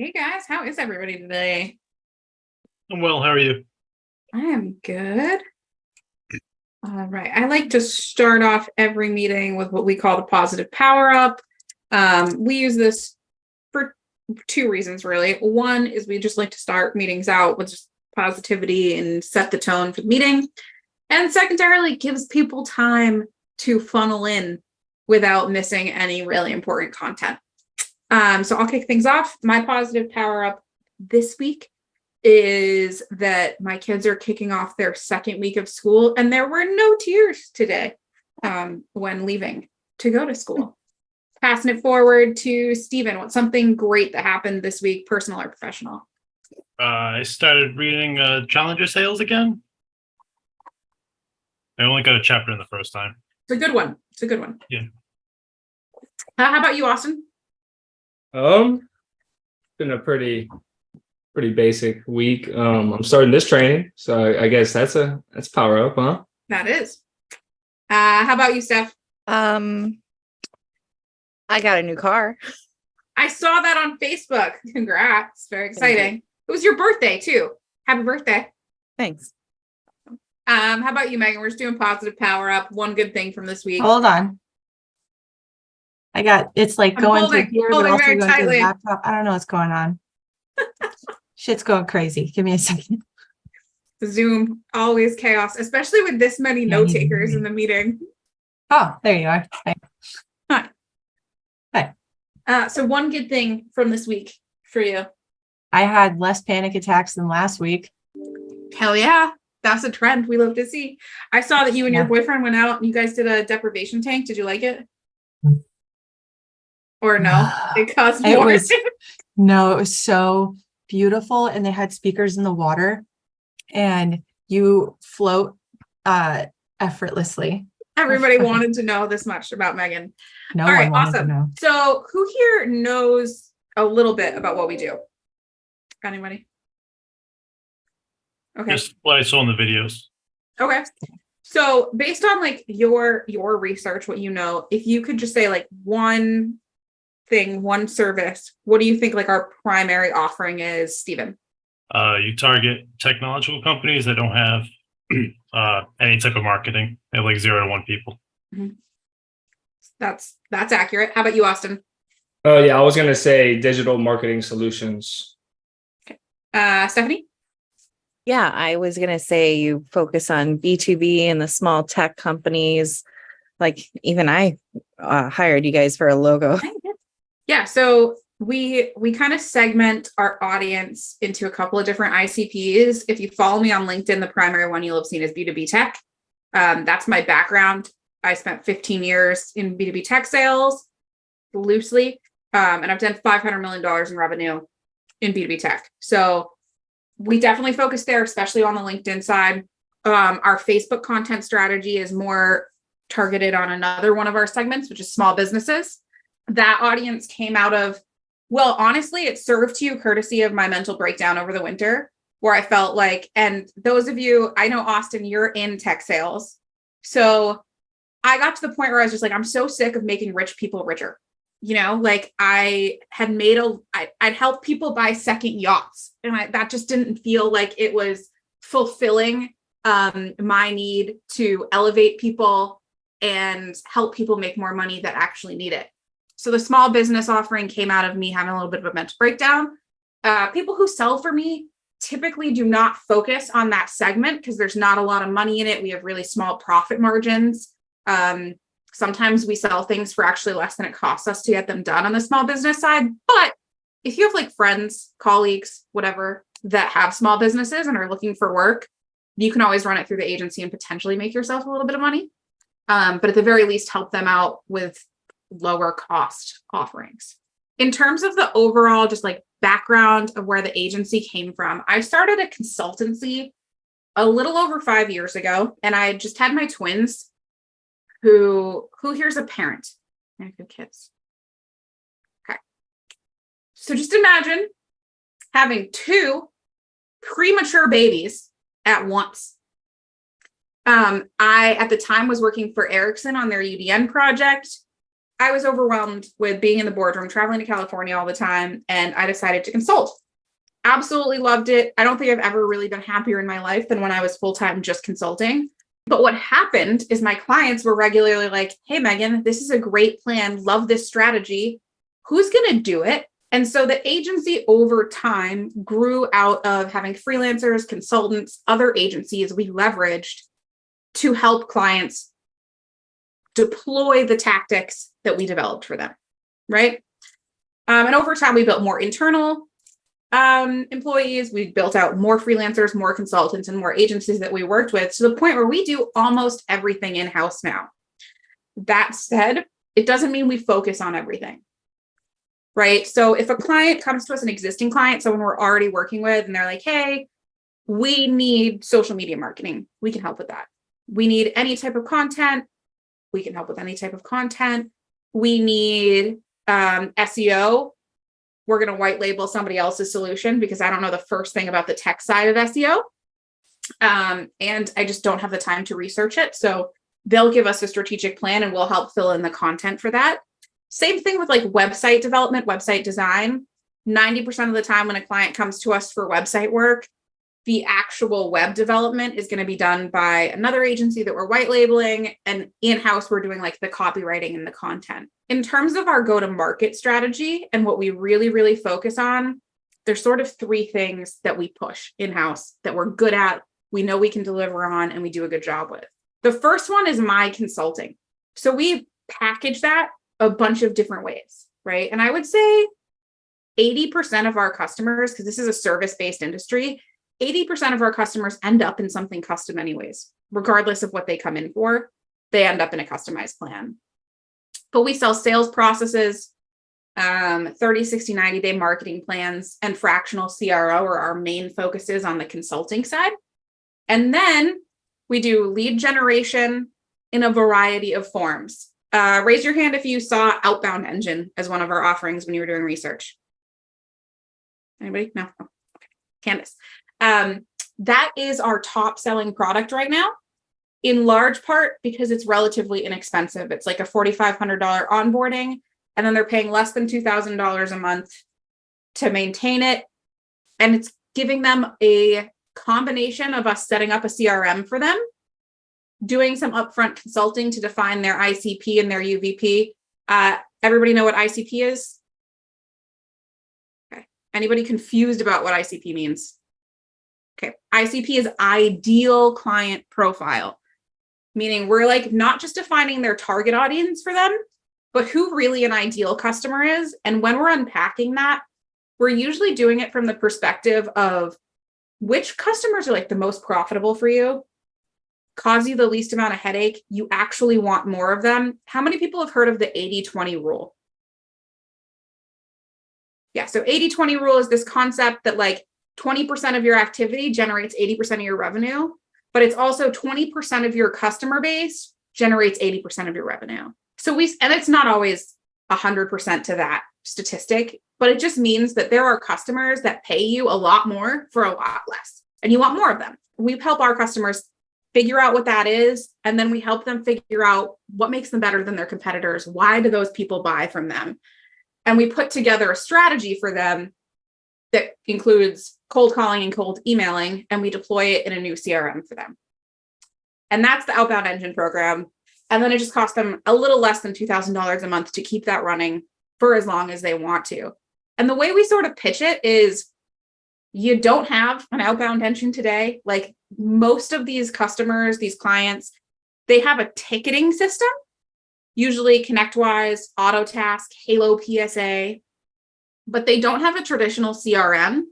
Hey guys, how is everybody today? I'm well. How are you? I am good. All right. I like to start off every meeting with what we call the positive power up. We use this for two reasons, really. One is we just like to start meetings out with just positivity and set the tone for the meeting. And secondarily, it gives people time to funnel in without missing any really important content. So I'll kick things off. My positive power up this week is that my kids are kicking off their second week of school, and there were no tears today when leaving to go to school. Passing it forward to Stephen. What's something great that happened this week, personal or professional? I started reading Challenger Sales again. I only got a chapter in the first time. It's a good one. It's a good one. Yeah. How about you, Austin? Been a pretty basic week. I'm starting this training, so I guess that's power up, huh? That is. How about you, Steph? I got a new car. I saw that on Facebook. Congrats. Very exciting. It was your birthday too. Happy birthday. Thanks. How about you, Megan? We're just doing positive power up. One good thing from this week. Hold on. It's like I'm going holding- through here, but holding also very going through the tightly. laptop. I don't know what's going on. Shit's going crazy. Give me a second. Zoom, always chaos, especially with this many Yeah, note you takers do. in the meeting. Oh, there you are. Hi. So one good thing from this week for you. I had less panic attacks than last week. Hell yeah. That's a trend we love to see. I saw that you and your Yeah. boyfriend went out and you guys did a deprivation tank. Did you like it? Or no? It cost It more. was no, it was so beautiful, and they had speakers in the water, and you float effortlessly. Everybody wanted to know this much about Megan. No All right, one wanted to awesome. know. So who here knows a little bit about what we do? Anybody? Okay. Just what I saw in the videos. Okay. So based on like your research, what you know, if you could just say like one thing, one service, what do you think like our primary offering is, Stephen? You target technological companies that don't have any type of marketing. They have like 0 to 1 people. That's accurate. How about you, Austin? Oh yeah, I was gonna say digital marketing solutions. Stephanie? Yeah, I was going to say you focus on B2B and the small tech companies. Like even I hired you guys for a logo. Yeah, so we kind of segment our audience into a couple of different ICPs. If you follow me on LinkedIn, the primary one you'll have seen is B2B tech. That's my background. I spent 15 years in B2B tech sales loosely, and I've done $500 million in revenue in B2B tech. So we definitely focus there, especially on the LinkedIn side. Our Facebook content strategy is more targeted on another one of our segments, which is small businesses. That audience came out of, well, honestly, it served to you courtesy of my mental breakdown over the winter, where I felt like, and those of you, I know, Austin, you're in tech sales. So I got to the point where I was just like, I'm so sick of making rich people richer. You know, like I had made I'd help people buy second yachts, and that just didn't feel like it was fulfilling my need to elevate people and help people make more money that actually need it. So the small business offering came out of me having a little bit of a mental breakdown. People who sell for me typically do not focus on that segment because there's not a lot of money in it. We have really small profit margins. Sometimes we sell things for actually less than it costs us to get them done on the small business side. But if you have like friends, colleagues, whatever, that have small businesses and are looking for work, you can always run it through the agency and potentially make yourself a little bit of money. But at the very least, help them out with lower cost offerings. In terms of the overall just like background of where the agency came from, I started a consultancy a little over 5 years ago, and I just had my twins. Who here's a parent? I have kids. Okay. So just imagine having 2 premature babies at once. I, at the time, was working for Ericsson on their UDN project. I was overwhelmed with being in the boardroom, traveling to California all the time, and I decided to consult. Absolutely loved it. I don't think I've ever really been happier in my life than when I was full-time just consulting. But what happened is my clients were regularly like, hey, Megan, this is a great plan. Love this strategy. Who's going to do it? And so the agency over time grew out of having freelancers, consultants, other agencies we leveraged to help clients deploy the tactics that we developed for them, right? And over time, we built more internal employees. We built out more freelancers, more consultants, and more agencies that we worked with, to the point where we do almost everything in-house now. That said, it doesn't mean we focus on everything, right? So if a client comes to us, an existing client, someone we're already working with, and they're like, hey, we need social media marketing, we can help with that. We need any type of content, we can help with any type of content. We need SEO. We're going to white label somebody else's solution because I don't know the first thing about the tech side of SEO. And I just don't have the time to research it. So they'll give us a strategic plan and we'll help fill in the content for that. Same thing with like website development, website design. 90% of the time when a client comes to us for website work, the actual web development is going to be done by another agency that we're white labeling, and in-house we're doing like the copywriting and the content. In terms of our go-to-market strategy and what we really, really focus on, there's sort of three things that we push in-house that we're good at, we know we can deliver on, and we do a good job with. The first one is my consulting. So we package that a bunch of different ways, right? And I would say 80% of our customers, because this is a service-based industry, 80% of our customers end up in something custom anyways, regardless of what they come in for, they end up in a customized plan. But we sell sales processes, 30, 60, 90-day marketing plans, and fractional CRO are our main focuses on the consulting side. And then we do lead generation in a variety of forms. Raise your hand if you saw Outbound Engine as one of our offerings when you were doing research. Anybody? No? Oh, okay. Candace. That is our top selling product right now, in large part because it's relatively inexpensive. It's like a $4,500 onboarding, and then they're paying less than $2,000 a month to maintain it. And it's giving them a combination of us setting up a CRM for them, doing some upfront consulting to define their ICP and their UVP. Everybody know what ICP is? Okay. Anybody confused about what ICP means? Okay. ICP is ideal client profile, meaning we're like not just defining their target audience for them, but who really an ideal customer is. And when we're unpacking that, we're usually doing it from the perspective of which customers are like the most profitable for you, cause you the least amount of headache, you actually want more of them. How many people have heard of the 80-20 rule? Yeah, so 80-20 rule is this concept that like 20% of your activity generates 80% of your revenue, but it's also 20% of your customer base generates 80% of your revenue. So and it's not always 100% to that statistic, but it just means that there are customers that pay you a lot more for a lot less, and you want more of them. We help our customers figure out what that is, and then we help them figure out what makes them better than their competitors. Why do those people buy from them? And we put together a strategy for them that includes cold calling and cold emailing, and we deploy it in a new CRM for them. And that's the Outbound Engine program. And then it just costs them a little less than $2,000 a month to keep that running for as long as they want to. And the way we sort of pitch it is, you don't have an outbound engine today. Like most of these customers, these clients, they have a ticketing system, usually ConnectWise, AutoTask, Halo PSA, but they don't have a traditional CRM.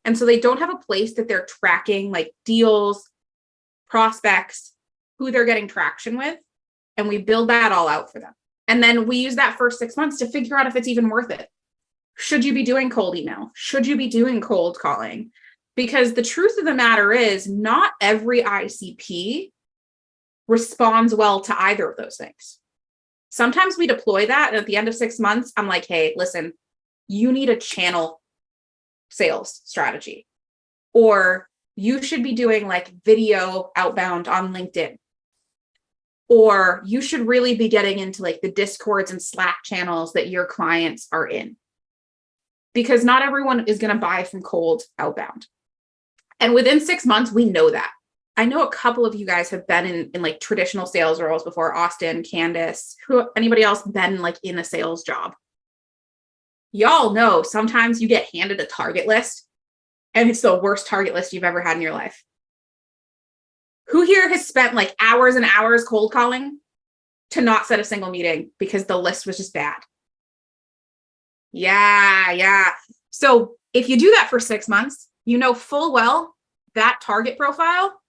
And so they don't have a place that they're tracking like deals, prospects, who they're getting traction with. And we build that all out for them. And then we use that first 6 months to figure out if it's even worth it. Should you be doing cold email? Should you be doing cold calling? Because the truth of the matter is, not every ICP responds well to either of those things. Sometimes we deploy that, and at the end of 6 months, I'm like, hey, listen, you need a channel sales strategy, or you should be doing like video outbound on LinkedIn, or you should really be getting into like the Discords and Slack channels that your clients are in. Because not everyone is going to buy from cold outbound. And within 6 months, we know that. I know a couple of you guys have been in like traditional sales roles before, Austin, Candace, anybody else been like in a sales job? Y'all know sometimes you get handed a target list and it's the worst target list you've ever had in your life. Who here has spent like hours and hours cold calling to not set a single meeting because the list was just bad? Yeah. So if you do that for 6 months, you know full well that target profile,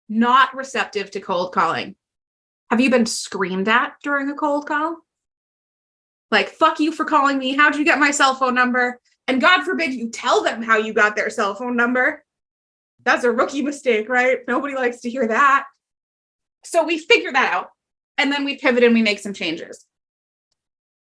not receptive to cold calling. Have you been screamed at during a cold call? Like, fuck you for calling me. How'd you get my cell phone number? And God forbid you tell them how you got their cell phone number. That's a rookie mistake, right? Nobody likes to hear that. So we figure that out. And then we pivot and we make some changes.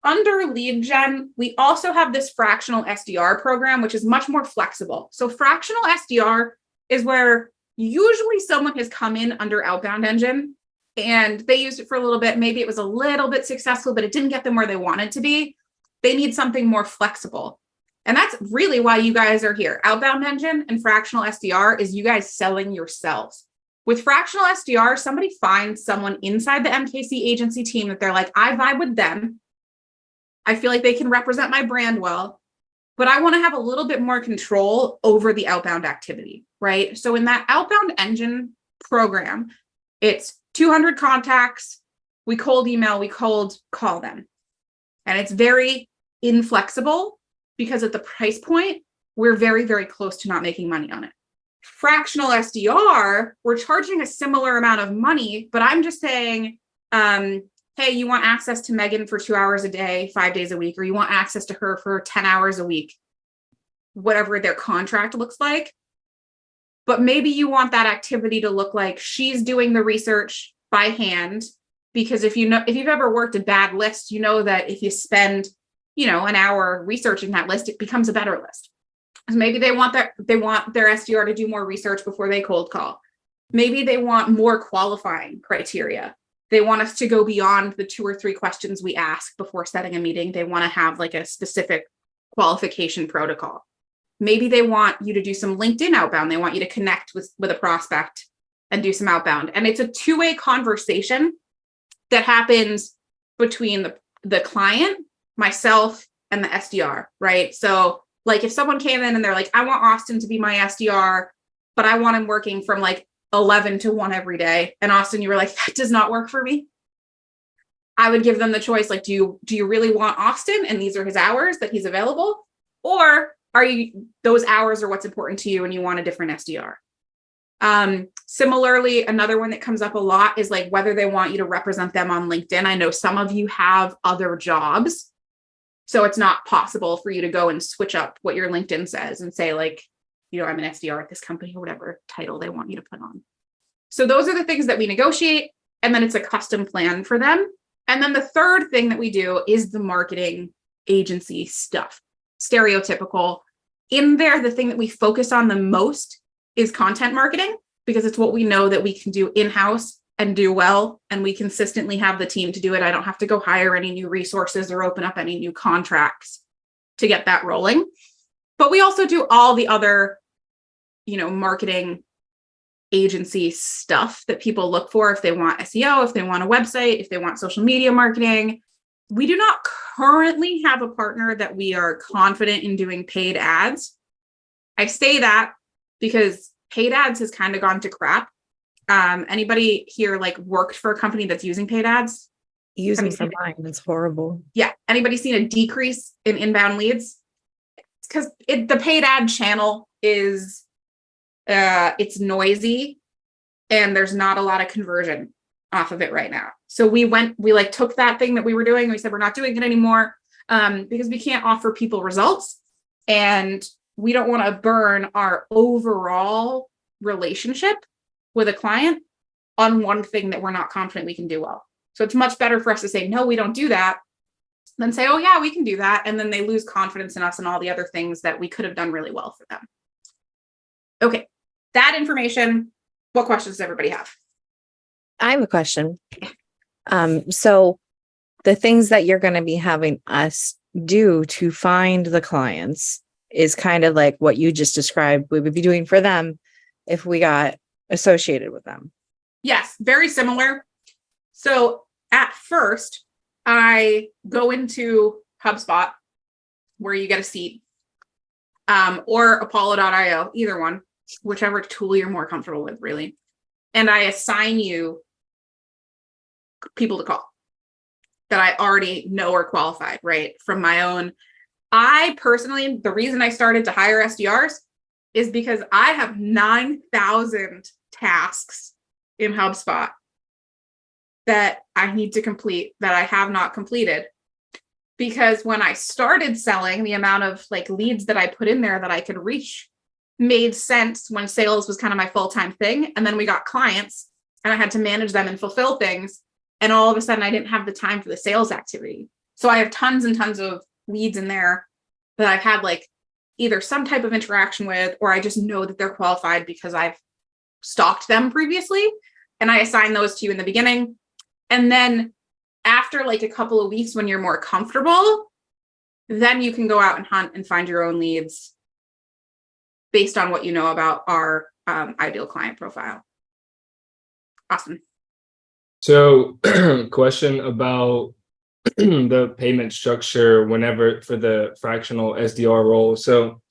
Under lead gen, we also have this fractional SDR program, which is much more flexible. So fractional SDR is where usually someone has come in under outbound engine and they used it for a little bit. Maybe it was a little bit successful, but it didn't get them where they wanted to be. They need something more flexible. And that's really why you guys are here. Outbound engine and fractional SDR is you guys selling yourselves. With fractional SDR, somebody finds someone inside the MKC agency team that they're like, I vibe with them. I feel like they can represent my brand well, but I want to have a little bit more control over the outbound activity, right? So in that outbound engine program, it's 200 contacts. We cold email, we cold call them. And it's very inflexible because at the price point, we're very, very close to not making money on it. Fractional SDR, we're charging a similar amount of money, but I'm just saying, hey, you want access to Megan for 2 hours a day, 5 days a week, or you want access to her for 10 hours a week, whatever their contract looks like. But maybe you want that activity to look like she's doing the research by hand, because if you've ever worked a bad list, you know that if you spend, an hour researching that list, it becomes a better list. So maybe they want their SDR to do more research before they cold call. Maybe they want more qualifying criteria. They want us to go beyond the 2 or 3 questions we ask before setting a meeting. They want to have like a specific qualification protocol. Maybe they want you to do some LinkedIn outbound. They want you to connect with a prospect and do some outbound. And it's a 2-way conversation that happens between the client, myself, and the SDR, right? So like if someone came in and they're like, I want Austin to be my SDR, but I want him working from like 11 to 1 every day. And Austin, you were like, that does not work for me. I would give them the choice. Like, do you really want Austin? And these are his hours that he's available? Or those hours are what's important to you and you want a different SDR? Similarly, another one that comes up a lot is like whether they want you to represent them on LinkedIn. I know some of you have other jobs, so it's not possible for you to go and switch up what your LinkedIn says and say like, I'm an SDR at this company or whatever title they want you to put on. So those are the things that we negotiate. And then it's a custom plan for them. And then the third thing that we do is the marketing agency stuff. Stereotypical. In there, the thing that we focus on the most is content marketing, because it's what we know that we can do in-house and do well. And we consistently have the team to do it. I don't have to go hire any new resources or open up any new contracts to get that rolling. But we also do all the other, marketing agency stuff that people look for if they want SEO, if they want a website, if they want social media marketing. We do not currently have a partner that we are confident in doing paid ads. I say that because paid ads has kind of gone to crap. Anybody here like worked for a company that's using paid ads? Use them for mine. It's horrible. Yeah. Anybody seen a decrease in inbound leads? It's because the paid ad channel is it's noisy and there's not a lot of conversion off of it right now. So we took that thing that we were doing and we said, we're not doing it anymore because we can't offer people results and we don't want to burn our overall relationship with a client on one thing that we're not confident we can do well. So it's much better for us to say, no, we don't do that, than say, oh yeah, we can do that. And then they lose confidence in us and all the other things that we could have done really well for them. Okay, that information. What questions does everybody have? I have a question. So the things that you're going to be having us do to find the clients is kind of like what you just described we would be doing for them if we got associated with them. Yes, very similar. So at first, I go into HubSpot where you get a seat, or Apollo.io, either one, whichever tool you're more comfortable with, really. And I assign you people to call that I already know are qualified, right? From my own. I personally, the reason I started to hire SDRs is because I have 9,000 tasks in HubSpot that I need to complete that I have not completed. Because when I started selling, the amount of like leads that I put in there that I could reach made sense when sales was kind of my full-time thing. And then we got clients and I had to manage them and fulfill things. And all of a sudden I didn't have the time for the sales activity. So I have tons and tons of leads in there that I've had like either some type of interaction with, or I just know that they're qualified because I've stalked them previously. And I assign those to you in the beginning. And then after like a couple of weeks, when you're more comfortable, then you can go out and hunt and find your own leads based on what you know about our ideal client profile. Awesome. So question about the payment structure whenever for the fractional SDR role. So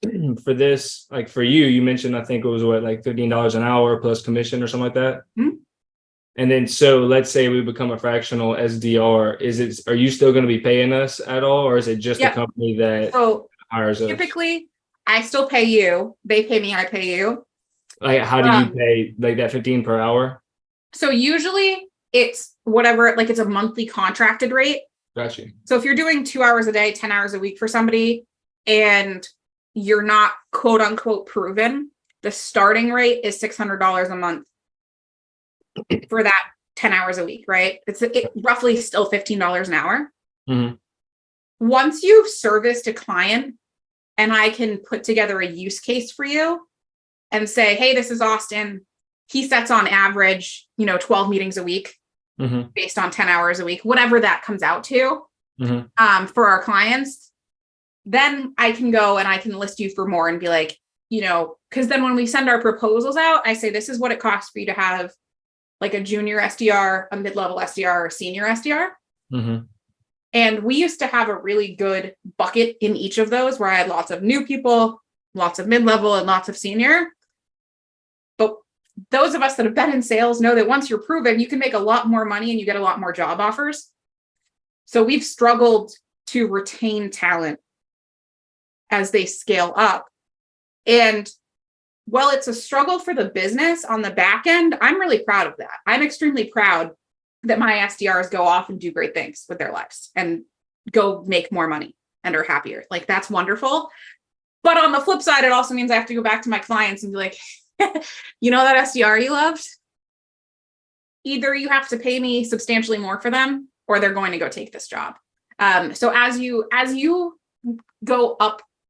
for this, like for you, you mentioned, I think it was what, like $15 an hour plus commission or something like that. Mm-hmm. And then, so let's say we become a fractional SDR. Are you still going to be paying us at all? Or is it just the company that hires us? Typically I still pay you. They pay me, I pay you. Like, how do you pay like that 15 per hour? So usually it's whatever, like it's a monthly contracted rate. Gotcha. So if you're doing 2 hours a day, 10 hours a week for somebody, and you're not quote unquote proven, the starting rate is $600 a month for that 10 hours a week, right? It's roughly still $15 an hour. Mm-hmm. Once you've serviced a client and I can put together a use case for you and say, hey, this is Austin. He sets on average, 12 meetings a week. Mm-hmm. Based on 10 hours a week, whatever that comes out to, mm-hmm. For our clients, then I can go and I can list you for more and be like, because then when we send our proposals out, I say, this is what it costs for you to have like a junior SDR, a mid-level SDR, or a senior SDR. Mm-hmm. And we used to have a really good bucket in each of those where I had lots of new people, lots of mid-level, and lots of senior. But those of us that have been in sales know that once you're proven, you can make a lot more money and you get a lot more job offers. So we've struggled to retain talent as they scale up. And while it's a struggle for the business on the back end, I'm really proud of that. I'm extremely proud that my SDRs go off and do great things with their lives and go make more money and are happier. Like, that's wonderful. But on the flip side, it also means I have to go back to my clients and be like, that SDR you loved? Either you have to pay me substantially more for them, or they're going to go take this job. So as you go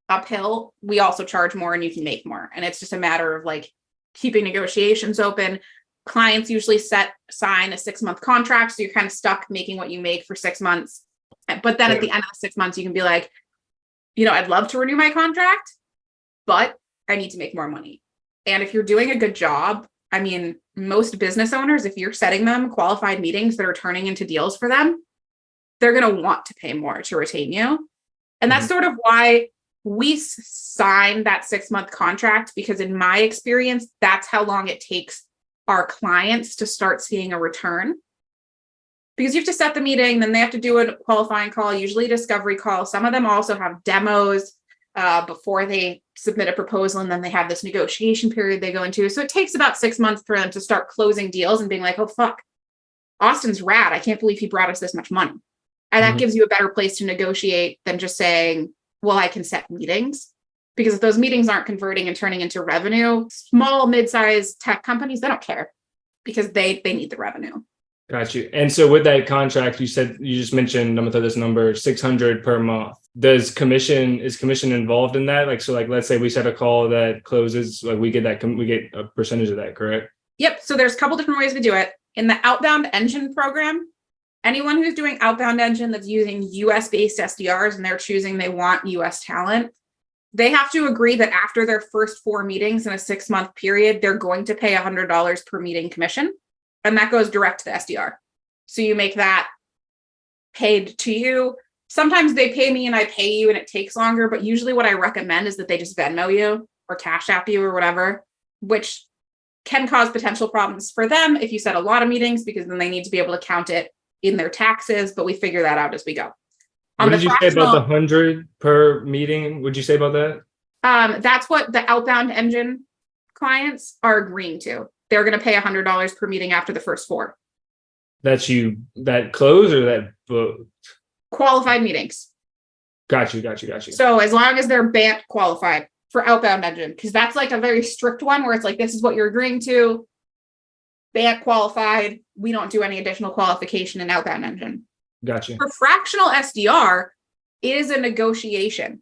uphill, we also charge more and you can make more. And it's just a matter of like keeping negotiations open. Clients usually sign a 6-month contract. So you're kind of stuck making what you make for 6 months. But then at the end of the 6 months, you can be like, I'd love to renew my contract, but I need to make more money. And if you're doing a good job, most business owners, if you're setting them qualified meetings that are turning into deals for them, they're going to want to pay more to retain you. And that's sort of why we sign that 6-month contract, because in my experience, that's how long it takes our clients to start seeing a return. Because you have to set the meeting, then they have to do a qualifying call, usually a discovery call. Some of them also have demos before they submit a proposal, and then they have this negotiation period they go into. So it takes about 6 months for them to start closing deals and being like, oh, fuck, Austin's rad. I can't believe he brought us this much money. And that gives you a better place to negotiate than just saying, well, I can set meetings. Because if those meetings aren't converting and turning into revenue, small, mid-sized tech companies, they don't care because they need the revenue. Got you. And so with that contract, you just mentioned, I'm gonna throw this number, 600 per month. Is commission involved in that? Like, so like, let's say we set a call that closes, like we get a percentage of that, correct? Yep. So there's a couple different ways we do it. In the outbound engine program, anyone who's doing outbound engine that's using US based SDRs and they're choosing they want US talent, they have to agree that after their first 4 meetings in a 6-month period, they're going to pay $100 per meeting commission. And that goes direct to the SDR. So you make that paid to you. Sometimes they pay me and I pay you and it takes longer, but usually what I recommend is that they just Venmo you or Cash App you or whatever, which can cause potential problems for them if you set a lot of meetings, because then they need to be able to count it in their taxes, but we figure that out as we go. What did you say about the 100 per meeting? Would you say about that? That's what the outbound engine clients are agreeing to. They're going to pay $100 per meeting after the first 4. That close or that booked? Qualified meetings. Got you. So as long as they're BANT qualified for outbound engine, because that's like a very strict one where it's like, this is what you're agreeing to. BANT qualified. We don't do any additional qualification in outbound engine. Gotcha. For fractional SDR, it is a negotiation.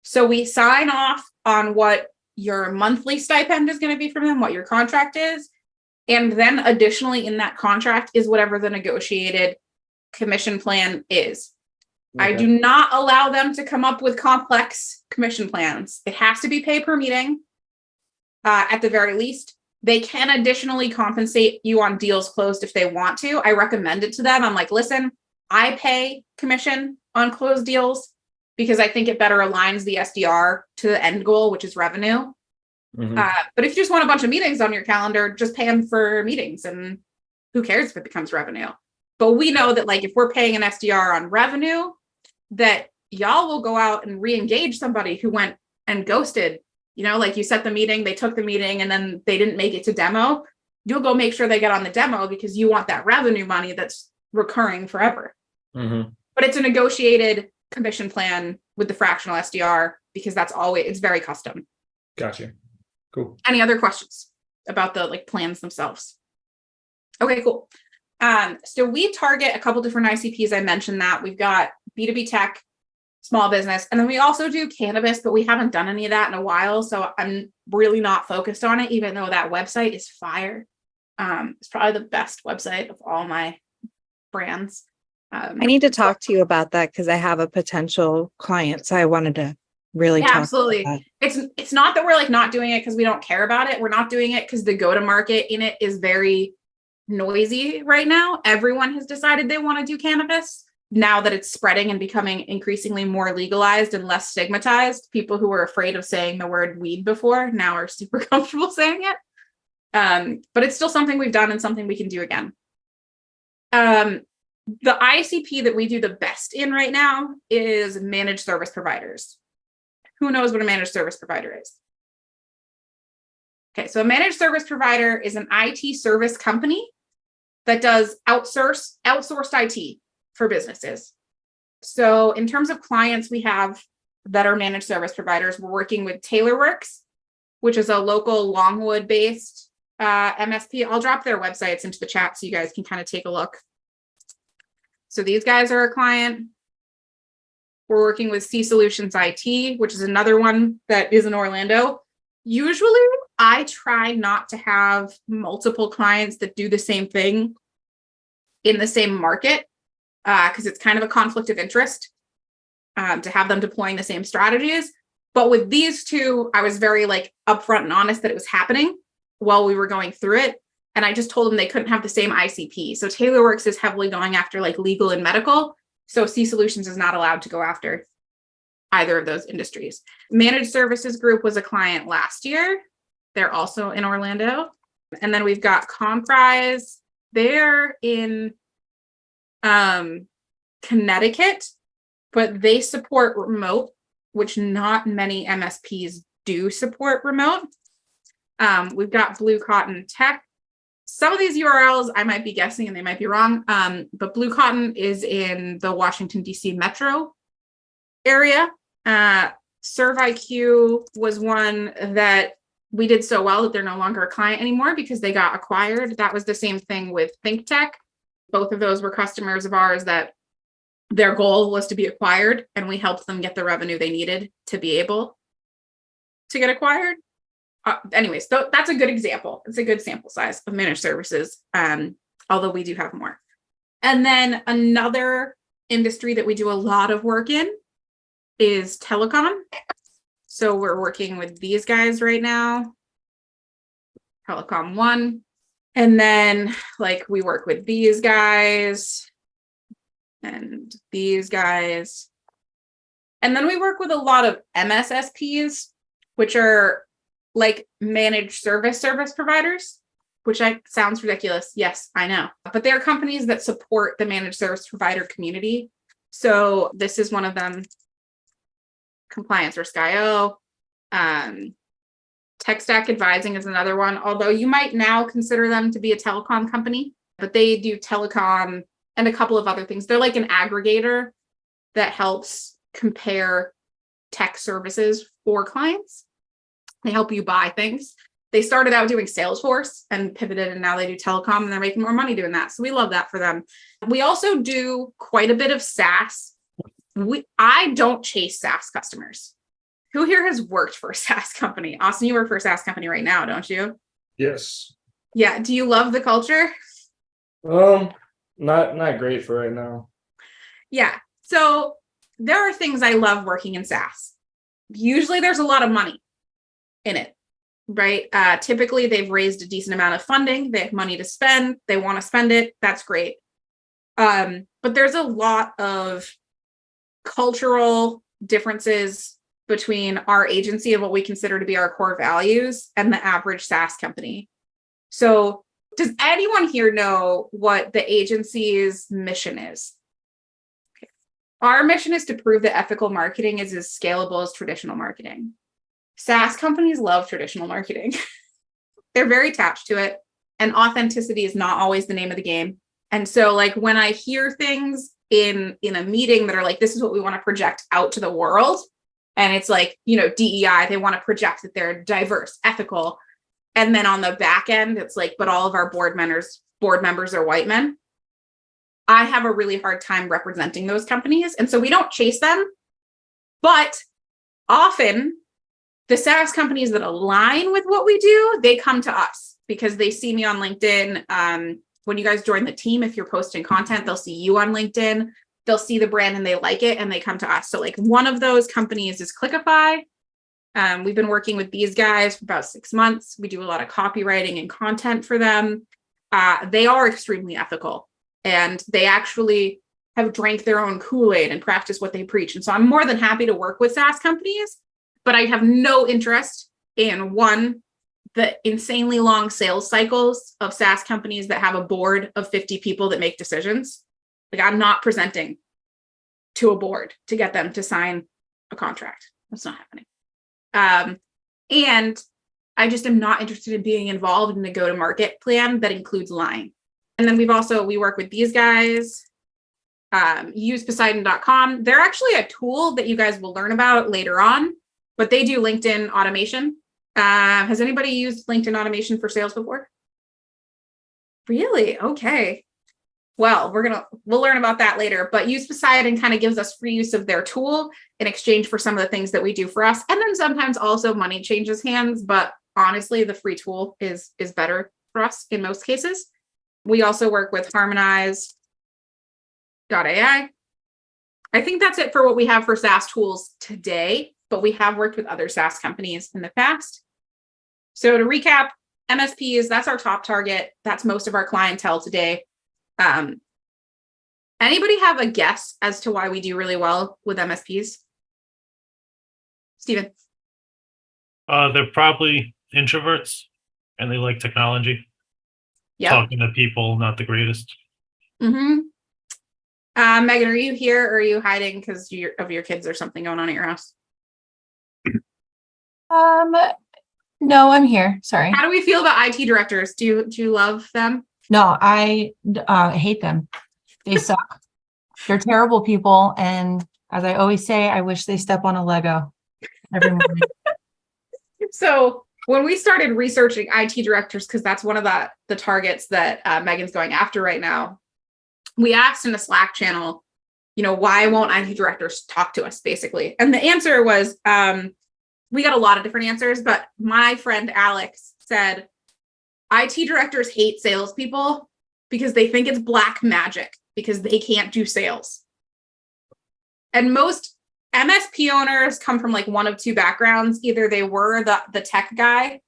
So we sign off on what your monthly stipend is going to be from them, what your contract is. And then additionally in that contract is whatever the negotiated commission plan is. Okay. I do not allow them to come up with complex commission plans. It has to be pay per meeting at the very least. They can additionally compensate you on deals closed if they want to. I recommend it to them. I'm like, listen, I pay commission on closed deals because I think it better aligns the SDR to the end goal, which is revenue. Mm-hmm. But if you just want a bunch of meetings on your calendar, just pay them for meetings and who cares if it becomes revenue. But we know that like if we're paying an SDR on revenue, that y'all will go out and re-engage somebody who went and ghosted. You know, like you set the meeting, they took the meeting and then they didn't make it to demo. You'll go make sure they get on the demo because you want that revenue money that's recurring forever. Mm-hmm. But it's a negotiated commission plan with the fractional SDR because that's always, it's very custom. Gotcha. Cool. Any other questions about the like plans themselves? Okay, cool. So we target a couple different ICPs. I mentioned that we've got B2B tech, small business, and then we also do cannabis, but we haven't done any of that in a while. So I'm really not focused on it, even though that website is fire. It's probably the best website of all my brands. I need to talk to you about that because I have a potential client. So I wanted to really talk absolutely. About that. It's not that we're like not doing it because we don't care about it. We're not doing it because the go-to-market in it is very noisy right now. Everyone has decided they want to do cannabis now that it's spreading and becoming increasingly more legalized and less stigmatized. People who were afraid of saying the word weed before now are super comfortable saying it. But it's still something we've done and something we can do again. The ICP that we do the best in right now is managed service providers. Who knows what a managed service provider is? Okay, so a managed service provider is an IT service company that does outsourced IT for businesses. So in terms of clients we have that are managed service providers, we're working with TaylorWorks, which is a local Longwood-based MSP. I'll drop their websites into the chat so you guys can kind of take a look. So these guys are a client. We're working with C Solutions IT, which is another one that is in Orlando. Usually I try not to have multiple clients that do the same thing in the same market because it's kind of a conflict of interest to have them deploying the same strategies. But with these two, I was very like upfront and honest that it was happening while we were going through it. And I just told them they couldn't have the same ICP. So TaylorWorks is heavily going after like legal and medical. So C Solutions is not allowed to go after either of those industries. Managed Services Group was a client last year. They're also in Orlando. And then we've got Comprise. They're in Connecticut, but they support remote, which not many MSPs do support remote. We've got Blue Cotton Tech. Some of these URLs I might be guessing and they might be wrong, but Blue Cotton is in the Washington, D.C. metro area. ServeIQ was one that we did so well that they're no longer a client anymore because they got acquired. That was the same thing with ThinkTech. Both of those were customers of ours that their goal was to be acquired, and we helped them get the revenue they needed to be able to get acquired. anyways, that's a good example. It's a good sample size of managed services. Although we do have more. And then another industry that we do a lot of work in is telecom. So we're working with these guys right now. Telecom One. And then like we work with these guys and these guys. And then we work with a lot of MSSPs, which are like managed service providers, which sounds ridiculous. Yes, I know. But they're companies that support the managed service provider community. So this is one of them. Compliance Risk IO. Tech Stack Advising is another one, although you might now consider them to be a telecom company, but they do telecom and a couple of other things. They're like an aggregator that helps compare tech services for clients. They help you buy things. They started out doing Salesforce and pivoted, and now they do telecom, and they're making more money doing that. So we love that for them. We also do quite a bit of SaaS. I don't chase SaaS customers. Who here has worked for a SaaS company? Austin, you work for a SaaS company right now, don't you? Yes. Yeah. Do you love the culture? Not great for right now. Yeah. So there are things I love working in SaaS. Usually there's a lot of money in it, right? Typically they've raised a decent amount of funding. They have money to spend. They want to spend it. That's great. But there's a lot of cultural differences between our agency and what we consider to be our core values and the average SaaS company. So does anyone here know what the agency's mission is? Okay. Our mission is to prove that ethical marketing is as scalable as traditional marketing. SaaS companies love traditional marketing. They're very attached to it, and authenticity is not always the name of the game. And so like when I hear things in a meeting that are like, this is what we want to project out to the world, and it's like, DEI, they want to project that they're diverse, ethical. And then on the back end, it's like, but all of our board members are white men. I have a really hard time representing those companies. And so we don't chase them. But often the SaaS companies that align with what we do, they come to us because they see me on LinkedIn. When you guys join the team, if you're posting content, they'll see you on LinkedIn. They'll see the brand and they like it and they come to us. So like one of those companies is Clickify. We've been working with these guys for about 6 months. We do a lot of copywriting and content for them. They are extremely ethical, and they actually have drank their own Kool-Aid and practice what they preach. And so I'm more than happy to work with SaaS companies, but I have no interest in the insanely long sales cycles of SaaS companies that have a board of 50 people that make decisions. Like I'm not presenting to a board to get them to sign a contract. That's not happening. And I just am not interested in being involved in a go-to-market plan that includes lying. And then we work with these guys, use Poseidon.com. They're actually a tool that you guys will learn about later on, but they do LinkedIn automation. Has anybody used LinkedIn automation for sales before? Really? Okay. Well, we'll learn about that later, but Use Poseidon kind of gives us free use of their tool in exchange for some of the things that we do for us. And then sometimes also money changes hands, but honestly, the free tool is better for us in most cases. We also work with Harmonize.ai. I think that's it for what we have for SaaS tools today, but we have worked with other SaaS companies in the past. So to recap, MSPs, that's our top target. That's most of our clientele today. Anybody have a guess as to why we do really well with MSPs? Steven? They're probably introverts and they like technology. Yeah. Talking to people, not the greatest. Mm-hmm. Megan, are you here or are you hiding because of your kids or something going on at your house? No, I'm here. Sorry. How do we feel about IT directors? Do you love them? No, I hate them. They suck. They're terrible people. And as I always say, I wish they step on a Lego every morning. So when we started researching IT directors, because that's one of the targets that Megan's going after right now, we asked in a Slack channel, why won't IT directors talk to us, basically? And the answer was, we got a lot of different answers, but my friend Alex said IT directors hate salespeople because they think it's black magic because they can't do sales. And most MSP owners come from like one of two backgrounds. Either they were the tech guy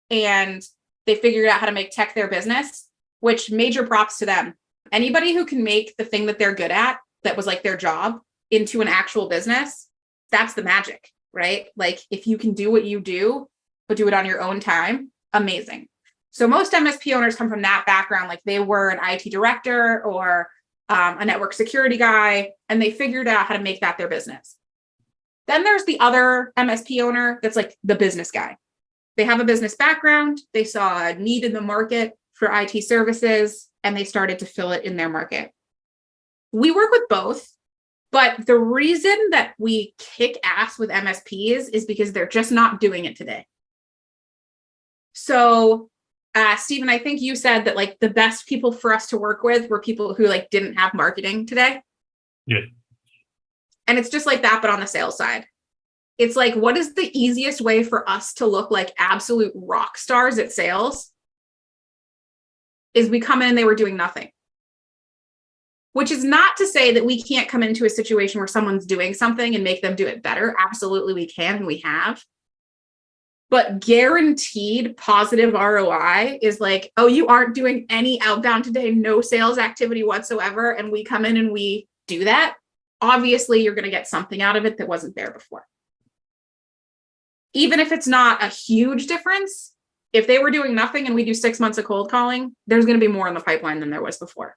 and they figured out how to make tech their business, which major props to them. Anybody who can make the thing that they're good at, that was like their job, into an actual business, that's the magic, right? Like if you can do what you do, but do it on your own time, amazing. So most MSP owners come from that background, like they were an IT director or a network security guy, and they figured out how to make that their business. Then there's the other MSP owner that's like the business guy. They have a business background, they saw a need in the market for IT services, and they started to fill it in their market. We work with both, but the reason that we kick ass with MSPs is because they're just not doing it today. So, Stephen, I think you said that like the best people for us to work with were people who like didn't have marketing today. Yeah. And it's just like that, but on the sales side. It's like, what is the easiest way for us to look like absolute rock stars at sales? Is we come in and they were doing nothing. Which is not to say that we can't come into a situation where someone's doing something and make them do it better. Absolutely we can, and we have. But guaranteed positive ROI is like, oh, you aren't doing any outbound today, no sales activity whatsoever, and we come in and we do that. Obviously, you're going to get something out of it that wasn't there before. Even if it's not a huge difference, if they were doing nothing and we do 6 months of cold calling, there's going to be more in the pipeline than there was before.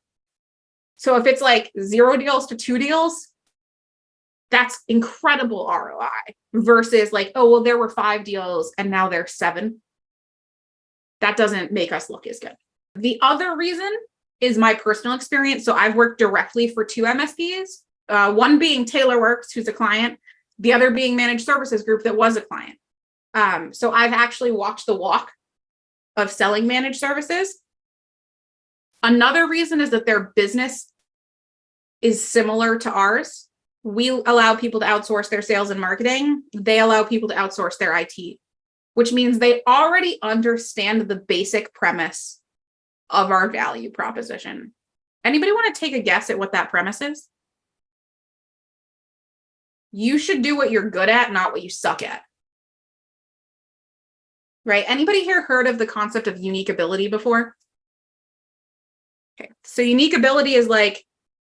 So if it's like 0 deals to 2 deals, that's incredible ROI versus like, oh, well, there were 5 deals and now there's 7. That doesn't make us look as good. The other reason is my personal experience. So I've worked directly for 2 MSPs, one being TaylorWorks, who's a client, the other being Managed Services Group that was a client. So I've actually walked the walk of selling managed services. Another reason is that their business is similar to ours. We allow people to outsource their sales and marketing. They allow people to outsource their IT, which means they already understand the basic premise of our value proposition. Anybody want to take a guess at what that premise is? You should do what you're good at, not what you suck at. Right? Anybody here heard of the concept of unique ability before? Okay. So unique ability is like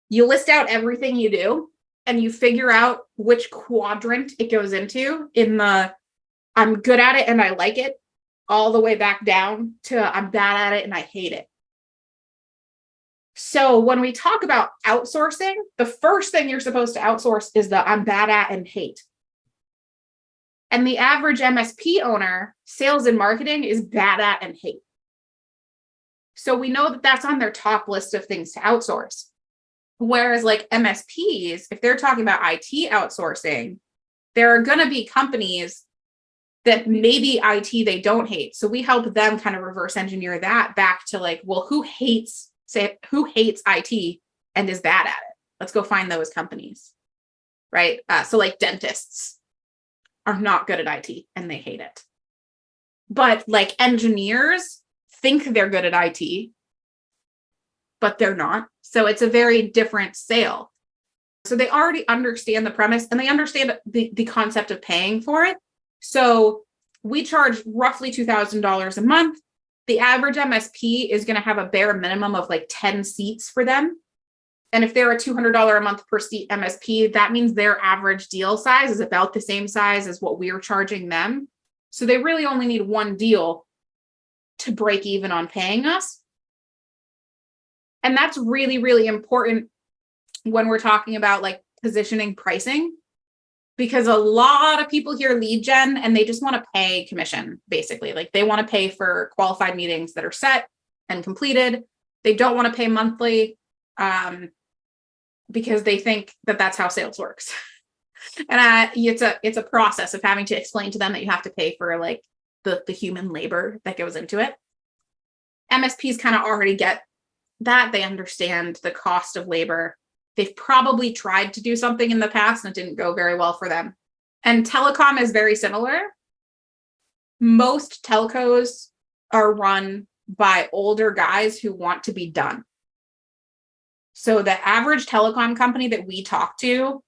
you list out everything you do and you figure out which quadrant it goes into in the I'm good at it and I like it, all the way back down to I'm bad at it and I hate it. So when we talk about outsourcing, the first thing you're supposed to outsource is the I'm bad at and hate. And the average MSP owner, sales and marketing, is bad at and hate. So we know that that's on their top list of things to outsource. Whereas like MSPs, if they're talking about IT outsourcing, there are going to be companies that maybe IT they don't hate. So we help them kind of reverse engineer that back to like, well, who hates IT and is bad at it? Let's go find those companies, right? So like dentists are not good at IT and they hate it. But like engineers think they're good at IT, but they're not. So it's a very different sale. So they already understand the premise and they understand the concept of paying for it. So we charge roughly $2,000 a month. The average MSP is going to have a bare minimum of like 10 seats for them. And if they're a $200 a month per seat MSP, that means their average deal size is about the same size as what we're charging them. So they really only need one deal to break even on paying us. And that's really, really important when we're talking about like positioning pricing, because a lot of people hear lead gen and they just want to pay commission, basically. Like they want to pay for qualified meetings that are set and completed. They don't want to pay monthly because they think that that's how sales works. And it's a process of having to explain to them that you have to pay for like the human labor that goes into it. MSPs kind of already get that. They understand the cost of labor. They've probably tried to do something in the past and it didn't go very well for them. And telecom is very similar. Most telcos are run by older guys who want to be done. So the average telecom company that we talk to,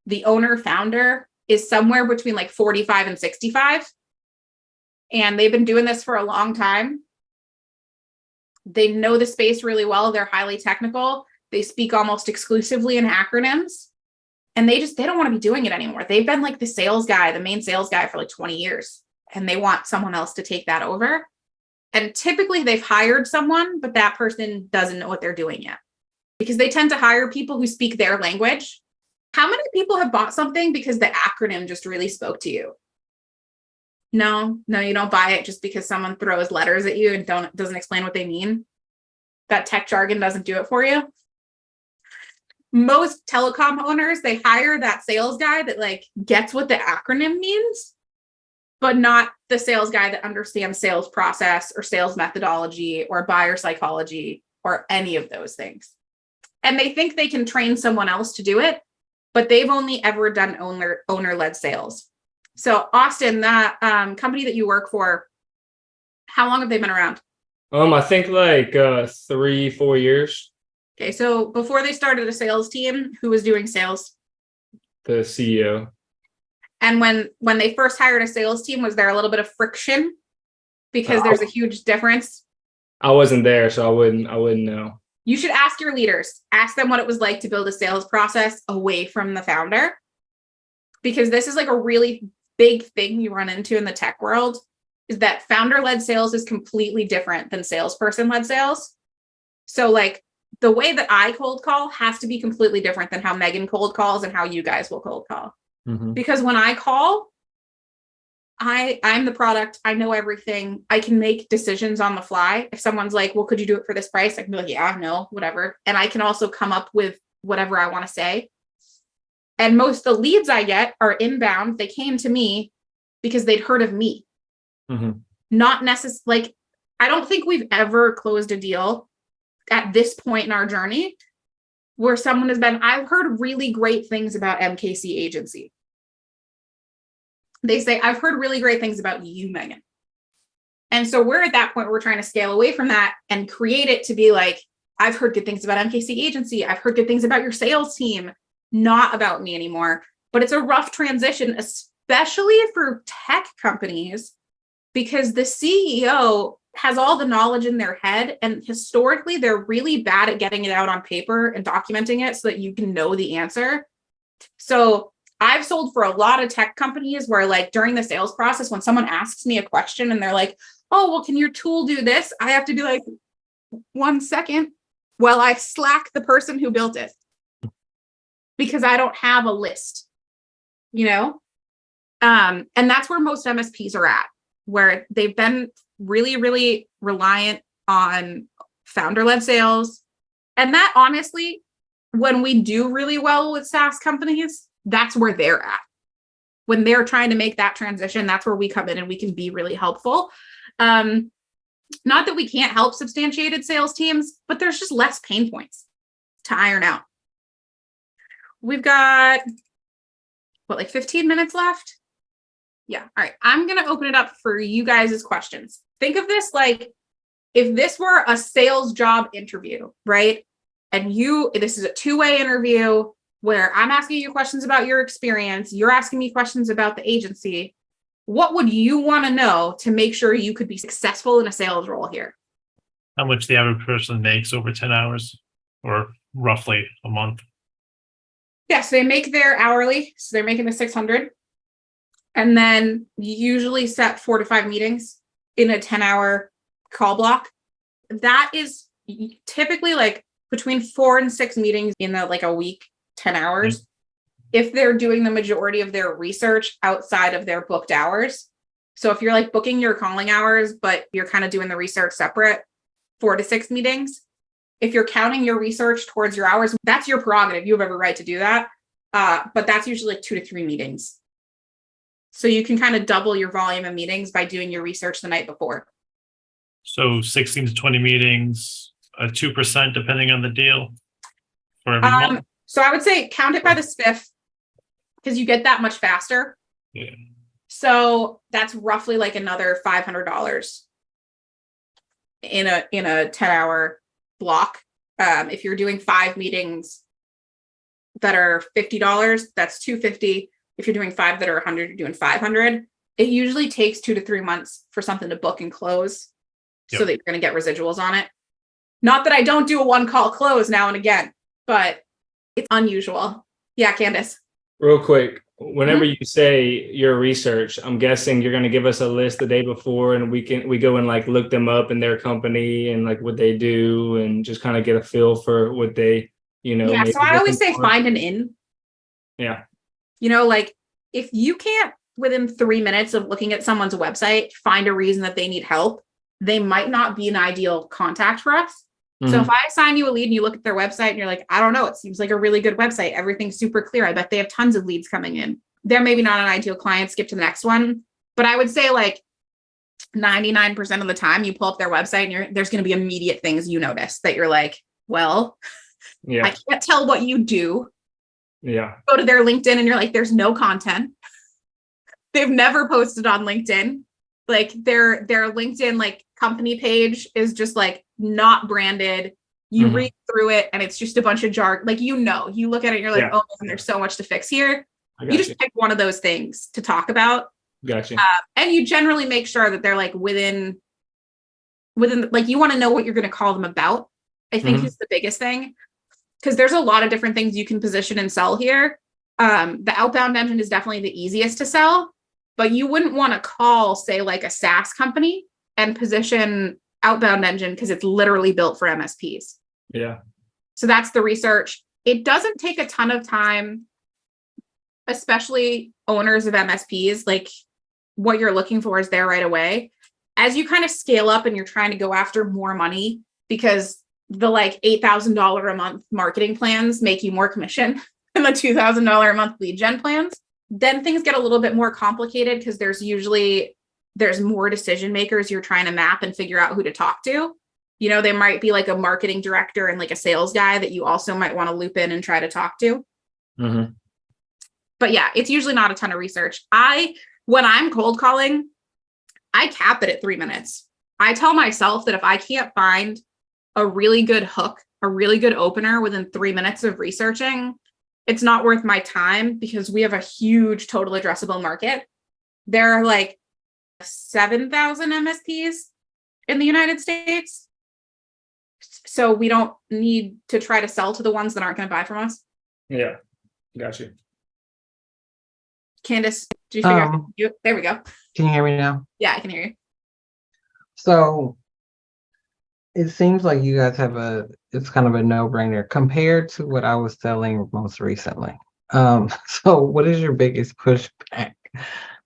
the owner founder is somewhere between like 45 and 65. And they've been doing this for a long time. They know the space really well. They're highly technical. They speak almost exclusively in acronyms. And they don't want to be doing it anymore. They've been like the sales guy, the main sales guy for like 20 years. And they want someone else to take that over. And typically they've hired someone, but that person doesn't know what they're doing yet. Because they tend to hire people who speak their language. How many people have bought something because the acronym just really spoke to you? No, you don't buy it just because someone throws letters at you and doesn't explain what they mean. That tech jargon doesn't do it for you. Most telecom owners, they hire that sales guy that like gets what the acronym means, but not the sales guy that understands sales process or sales methodology or buyer psychology or any of those things. And they think they can train someone else to do it, but they've only ever done owner-led sales. So Austin, that company that you work for, how long have they been around? I think like 3-4 years. Okay, so before they started a sales team, who was doing sales? The CEO. And when they first hired a sales team, was there a little bit of friction? Because there's a huge difference. I wasn't there, so I wouldn't know. You should ask your leaders. Ask them what it was like to build a sales process away from the founder. Because this is like a really big thing you run into in the tech world, is that founder-led sales is completely different than salesperson-led sales. So like the way that I cold call has to be completely different than how Megan cold calls and how you guys will cold call. Mm-hmm. Because when I call, I'm the product. I know everything. I can make decisions on the fly. If someone's like, well, could you do it for this price? I can be like, yeah, no, whatever. And I can also come up with whatever I want to say. And most of the leads I get are inbound. They came to me because they'd heard of me. Mm-hmm. Not necessarily, like, I don't think we've ever closed a deal at this point in our journey where someone has been, I've heard really great things about MKC agency. They say, I've heard really great things about you, Megan. And so we're at that point where we're trying to scale away from that and create it to be like, I've heard good things about MKC agency. I've heard good things about your sales team, not about me anymore. But it's a rough transition, especially for tech companies, because the CEO has all the knowledge in their head. And historically, they're really bad at getting it out on paper and documenting it so that you can know the answer. So I've sold for a lot of tech companies where like during the sales process, when someone asks me a question and they're like, oh, well, can your tool do this? I have to be like, 1 second. Well, I Slack the person who built it because I don't have a list, you know? And that's where most MSPs are at, where they've been really, really reliant on founder-led sales. And that honestly, when we do really well with SaaS companies, that's where they're at. When they're trying to make that transition, that's where we come in and we can be really helpful. Not that we can't help substantiated sales teams, but there's just less pain points to iron out. We've got, like 15 minutes left? Yeah. All right. I'm going to open it up for you guys' questions. Think of this like if this were a sales job interview, right? And this is a two-way interview where I'm asking you questions about your experience. You're asking me questions about the agency. What would you want to know to make sure you could be successful in a sales role here? How much the average person makes over 10 hours or roughly a month? Yeah, so they make their hourly. So they're making the 600. And then you usually set 4 to 5 meetings in a 10-hour call block. That is typically like between 4 and 6 meetings in like a week, 10 hours. Mm-hmm. If they're doing the majority of their research outside of their booked hours. So if you're like booking your calling hours, but you're kind of doing the research separate, 4 to 6 meetings. If you're counting your research towards your hours, that's your prerogative. You have every right to do that. But that's usually like 2 to 3 meetings. So you can kind of double your volume of meetings by doing your research the night before. So 16 to 20 meetings, 2% depending on the deal for every month. So I would say count it by the spiff because you get that much faster. Yeah. So that's roughly like another $500 in a 10-hour block. If you're doing 5 meetings that are $50, that's $250. If you're doing 5 that are $100, you're doing $500. It usually takes 2 to 3 months for something to book and close, so Yep. that you're going to get residuals on it. Not that I don't do a 1-call close now and again, but it's unusual. Yeah, Candace. Real quick, whenever you say your research, I'm guessing you're going to give us a list the day before, and we go and like look them up in their company and like what they do, and just kind of get a feel for what they, Yeah, maybe so I always say looking for. find an in. Yeah. Like if you can't, within 3 minutes of looking at someone's website, find a reason that they need help, they might not be an ideal contact for us. So if I assign you a lead and you look at their website and you're like, I don't know, it seems like a really good website. Everything's super clear. I bet they have tons of leads coming in. They're maybe not an ideal client. Skip to the next one. But I would say like 99% of the time you pull up their website and there's going to be immediate things you notice that you're like, well, Yeah. I can't tell what you do. Yeah. Go to their LinkedIn and you're like, there's no content. They've never posted on LinkedIn. Like their LinkedIn like company page is just like not branded. You read through it and it's just a bunch of jargon. Like, you look at it and you're like, Yeah. oh, man, there's so much to fix here. I You got just pick one of those things to talk about. Gotcha. And you generally make sure that they're like within, like, you want to know what you're going to call them about, I think is the biggest thing. Because there's a lot of different things you can position and sell here. The outbound engine is definitely the easiest to sell, but you wouldn't want to call, say, like a SaaS company and position outbound engine because it's literally built for MSPs. Yeah. So that's the research. It doesn't take a ton of time, especially owners of MSPs. Like, what you're looking for is there right away. As you kind of scale up and you're trying to go after more money, because the like $8,000 a month marketing plans make you more commission than the $2,000 a month lead gen plans, then things get a little bit more complicated because there's more decision makers you're trying to map and figure out who to talk to. There might be like a marketing director and like a sales guy that you also might want to loop in and try to talk to. But yeah, it's usually not a ton of research. When I'm cold calling, I cap it at 3 minutes. I tell myself that if I can't find a really good hook, a really good opener within 3 minutes of researching, it's not worth my time, because we have a huge total addressable market. There are like 7,000 MSPs in the United States. So we don't need to try to sell to the ones that aren't going to buy from us. Yeah. Gotcha. Candace, did you figure out? There we go. Can you hear me now? Yeah, I can hear you. So it seems like you guys it's kind of a no-brainer compared to what I was selling most recently. So what is your biggest pushback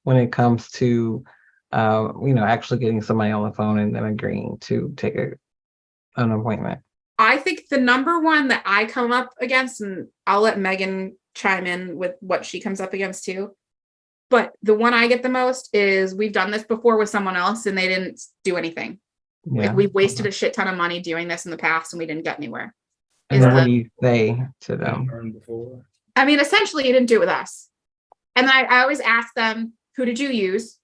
when it comes to, actually getting somebody on the phone and then agreeing to take an appointment? I think the number one that I come up against, and I'll let Megan chime in with what she comes up against too, but the one I get the most is, we've done this before with someone else and they didn't do anything. Yeah. Like, we've wasted a shit ton of money doing this in the past and we didn't get anywhere. And then what do you say to them? Before. I mean, essentially, you didn't do it with us. And I always ask them, who did you use?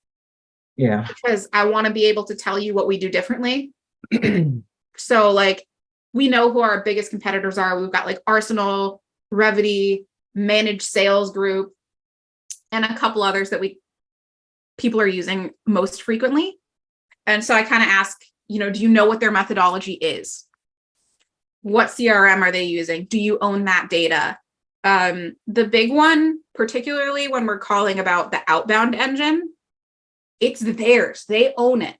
Yeah. Because I want to be able to tell you what we do differently. So like, we know who our biggest competitors are. We've got like Arsenal, Revity, Managed Sales Group, and a couple others that people are using most frequently. And so I kind of ask, do you know what their methodology is? What CRM are they using? Do you own that data? The big one, particularly when we're calling about the outbound engine, it's theirs. They own it.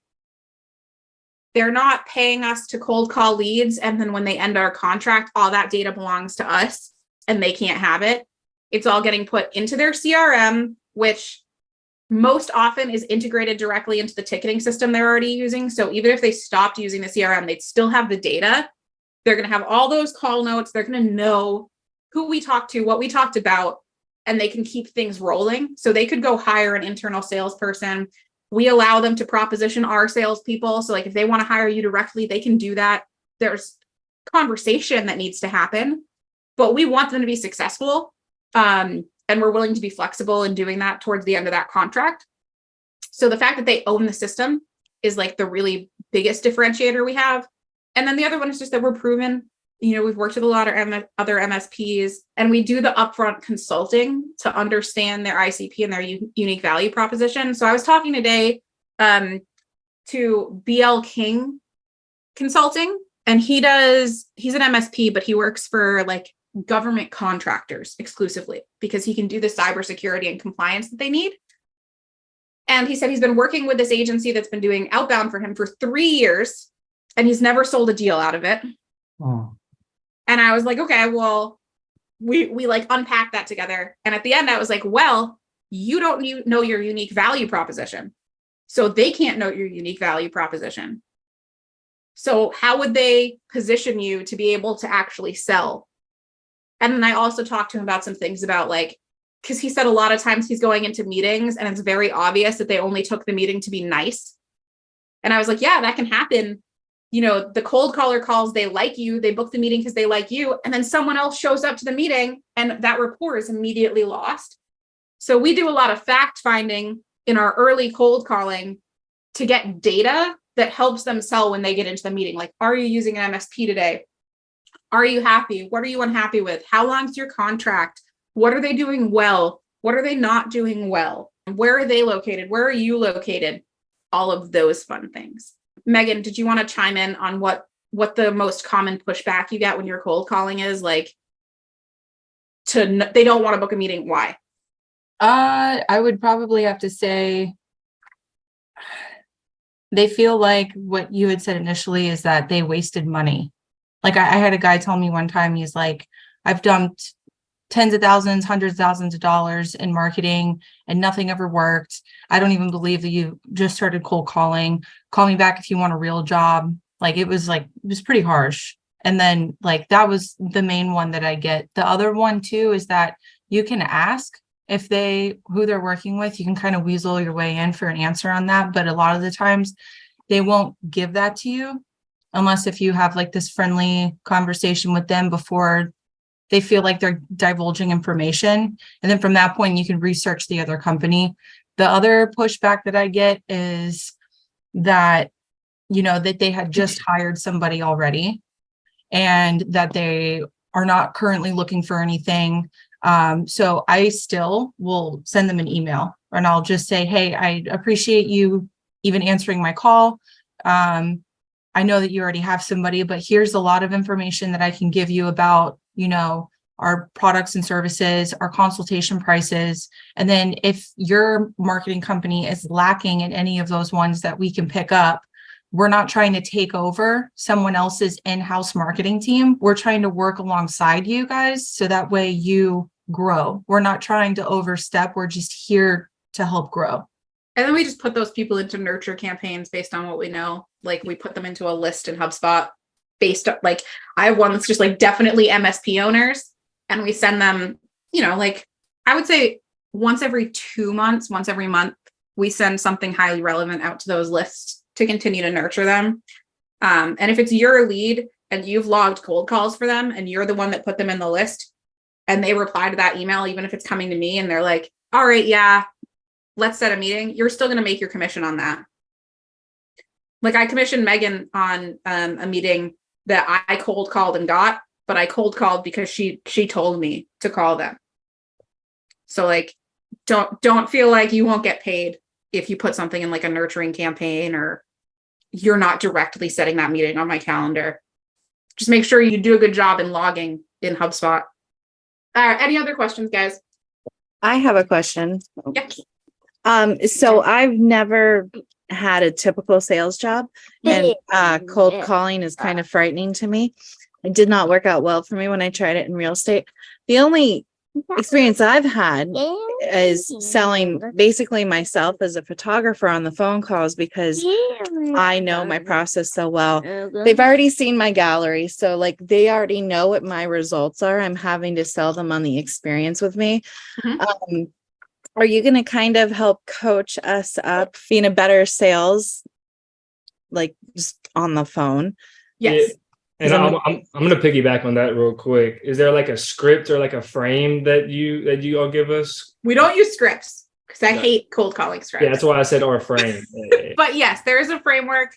They're not paying us to cold call leads, and then when they end our contract, all that data belongs to us and they can't have it. It's all getting put into their CRM, which most often is integrated directly into the ticketing system they're already using. So even if they stopped using the CRM, they'd still have the data. They're going to have all those call notes. They're going to know who we talked to, what we talked about, and they can keep things rolling. So they could go hire an internal salesperson. We allow them to proposition our salespeople. So like, if they want to hire you directly, they can do that. There's conversation that needs to happen, but we want them to be successful. and we're willing to be flexible in doing that towards the end of that contract. So the fact that they own the system is like the really biggest differentiator we have. And then the other one is just that we're proven. We've worked with a lot of other MSPs, and we do the upfront consulting to understand their ICP and their unique value proposition. So I was talking today to BL King Consulting, and he's an MSP, but he works for like government contractors exclusively because he can do the cybersecurity and compliance that they need. And he said he's been working with this agency that's been doing outbound for him for 3 years, and he's never sold a deal out of it. Oh. And I was like, okay, well, we like unpack that together. And at the end, I was like, well, you don't know your unique value proposition. So they can't know your unique value proposition. So how would they position you to be able to actually sell? And then I also talked to him about some things about like, because he said a lot of times he's going into meetings and it's very obvious that they only took the meeting to be nice. And I was like, yeah, that can happen. The cold caller calls, they like you, they book the meeting because they like you. And then someone else shows up to the meeting and that rapport is immediately lost. So we do a lot of fact finding in our early cold calling to get data that helps them sell when they get into the meeting. Like, are you using an MSP today? Are you happy? What are you unhappy with? How long's your contract? What are they doing well? What are they not doing well? Where are they located? Where are you located? All of those fun things. Megan, did you want to chime in on what the most common pushback you get when you're cold calling is? Like, they don't want to book a meeting. Why? I would probably have to say they feel like what you had said initially is that they wasted money. Like I had a guy tell me one time, he's like, I've dumped tens of thousands, hundreds of thousands of dollars in marketing and nothing ever worked. I don't even believe that you just started cold calling. Call me back if you want a real job. It was pretty harsh. And then like, that was the main one that I get. The other one too, is that you can ask if who they're working with, you can kind of weasel your way in for an answer on that. But a lot of the times they won't give that to you unless if you have like this friendly conversation with them before they feel like they're divulging information. And then from that point, you can research the other company. The other pushback that I get is that, that they had just hired somebody already and that they are not currently looking for anything. So I still will send them an email and I'll just say, hey, I appreciate you even answering my call. I know that you already have somebody, but here's a lot of information that I can give you about, our products and services, our consultation prices. And then if your marketing company is lacking in any of those ones that we can pick up, we're not trying to take over someone else's in-house marketing team. We're trying to work alongside you guys so that way you grow. We're not trying to overstep. We're just here to help grow. And then we just put those people into nurture campaigns based on what we know. Like we put them into a list in HubSpot based on, like, I have one that's just like definitely MSP owners. And we send them, like I would say once every 2 months, once every month, we send something highly relevant out to those lists to continue to nurture them. And if it's your lead and you've logged cold calls for them and you're the one that put them in the list and they reply to that email, even if it's coming to me and they're like, all right, yeah, let's set a meeting, you're still going to make your commission on that. Like I commissioned Megan on a meeting that I cold called and got, but I cold called because she told me to call them. So like, don't feel like you won't get paid if you put something in like a nurturing campaign or you're not directly setting that meeting on my calendar. Just make sure you do a good job in logging in HubSpot. Any other questions, guys? I have a question. Yeah. So I've never had a typical sales job, and cold calling is kind of frightening to me. It did not work out well for me when I tried it in real estate. The only experience I've had is selling basically myself as a photographer on the phone calls because I know my process so well. They've already seen my gallery, so like they already know what my results are. I'm having to sell them on the experience with me. Mm-hmm. Are you going to kind of help coach us up being a better sales, like just on the phone? Yes. And I'm gonna piggyback on that real quick. Is there like a script or like a frame that you all give us? We don't use scripts because I No. hate cold calling scripts. Yeah, that's why I said or a frame. But yes, there is a framework.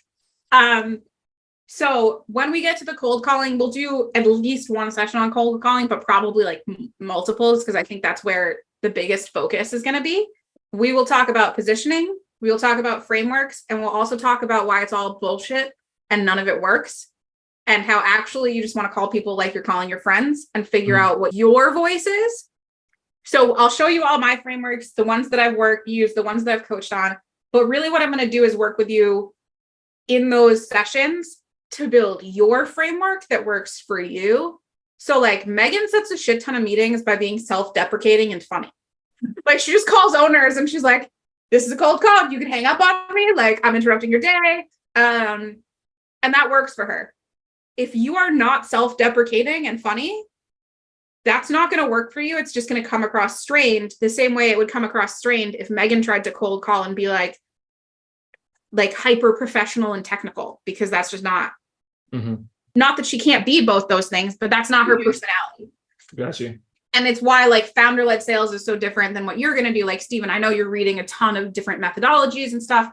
So when we get to the cold calling, we'll do at least one session on cold calling, but probably like multiples, because I think that's where the biggest focus is going to be. We will talk about positioning. We will talk about frameworks, and we'll also talk about why it's all bullshit and none of it works, and how actually you just want to call people like you're calling your friends and figure out what your voice is. So I'll show you all my frameworks, the ones that I've used, the ones that I've coached on. But really what I'm going to do is work with you in those sessions to build your framework that works for you. So like Megan sets a shit ton of meetings by being self-deprecating and funny. Like she just calls owners and she's like, this is a cold call. You can hang up on me. Like I'm interrupting your day. And that works for her. If you are not self-deprecating and funny, that's not going to work for you. It's just going to come across strained the same way it would come across strained if Megan tried to cold call and be like hyper professional and technical, because that's just not, not that she can't be both those things, but that's not her personality. Got you. And it's why like founder-led sales is so different than what you're going to do. Like Steven, I know you're reading a ton of different methodologies and stuff.